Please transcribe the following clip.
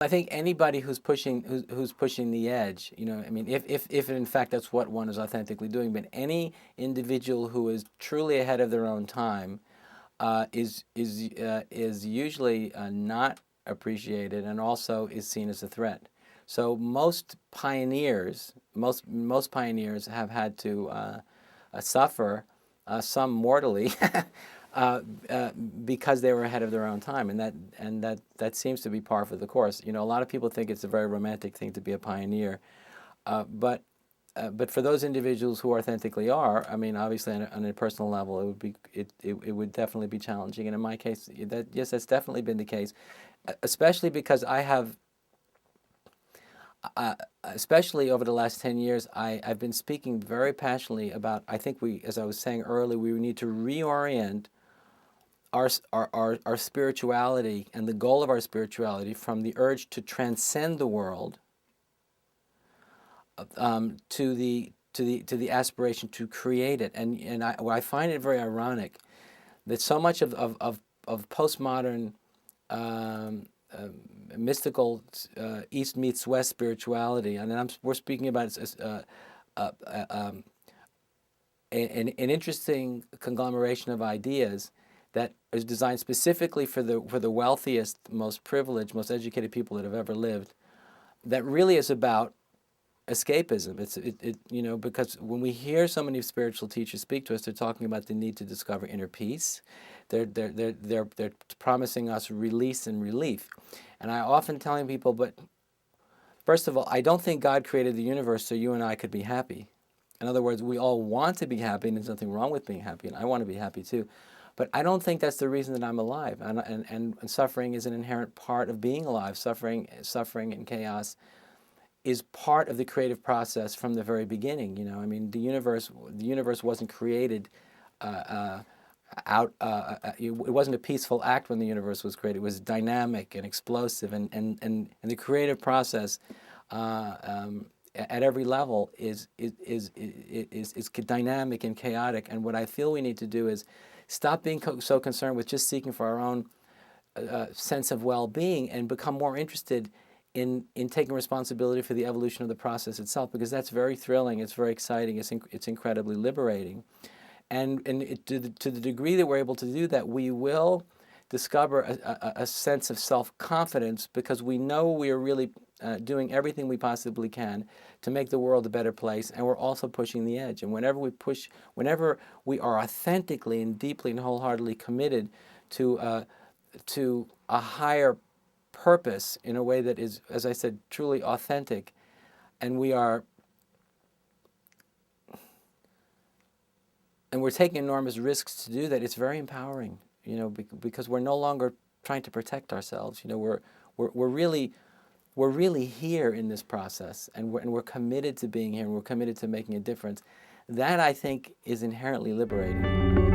I think anybody who's pushing the edge, you know, I mean, if in fact that's what one is authentically doing, but any individual who is truly ahead of their own time is usually not appreciated and also is seen as a threat. So most pioneers have had to suffer, some mortally, uh, uh, because they were ahead of their own time, and that seems to be par for the course. You know, a lot of people think it's a very romantic thing to be a pioneer, but but for those individuals who authentically are, I mean, obviously on a personal level, it would definitely be challenging. And in my case, yes, that's definitely been the case, especially because I have, especially over the last 10 years, I've been speaking very passionately about, I think as I was saying earlier, we need to reorient our spirituality and the goal of our spirituality from the urge to transcend the world, to the aspiration to create it. And I find it very ironic that so much of postmodern mystical East meets West spirituality, and we're speaking about uh, uh, um, an interesting conglomeration of ideas that is designed specifically for the wealthiest, most privileged, most educated people that have ever lived. That really is about escapism. You know, because when we hear so many spiritual teachers speak to us, they're talking about the need to discover inner peace. They're promising us release and relief. And I often telling people, but first of all, I don't think God created the universe so you and I could be happy. In other words, we all want to be happy, and there's nothing wrong with being happy, and I want to be happy too. But I don't think that's the reason that I'm alive. And suffering is an inherent part of being alive. Suffering and chaos is part of the creative process from the very beginning. You know, I mean, the universe wasn't created it wasn't a peaceful act when the universe was created. It was dynamic and explosive, and the creative process at every level is dynamic and chaotic. And what I feel we need to do is stop being so concerned with just seeking for our own sense of well-being and become more interested in taking responsibility for the evolution of the process itself, because that's very thrilling, it's very exciting, it's incredibly liberating. To the degree that we're able to do that, we will discover a sense of self-confidence, because we know we are really doing everything we possibly can to make the world a better place, and we're also pushing the edge. And whenever we are authentically and deeply and wholeheartedly committed to a higher purpose in a way that is, as I said, truly authentic, and we're taking enormous risks to do that, it's very empowering, you know, because we're no longer trying to protect ourselves. You know, we're really here in this process, and we're committed to being here, and we're committed to making a difference. That, I think, is inherently liberating.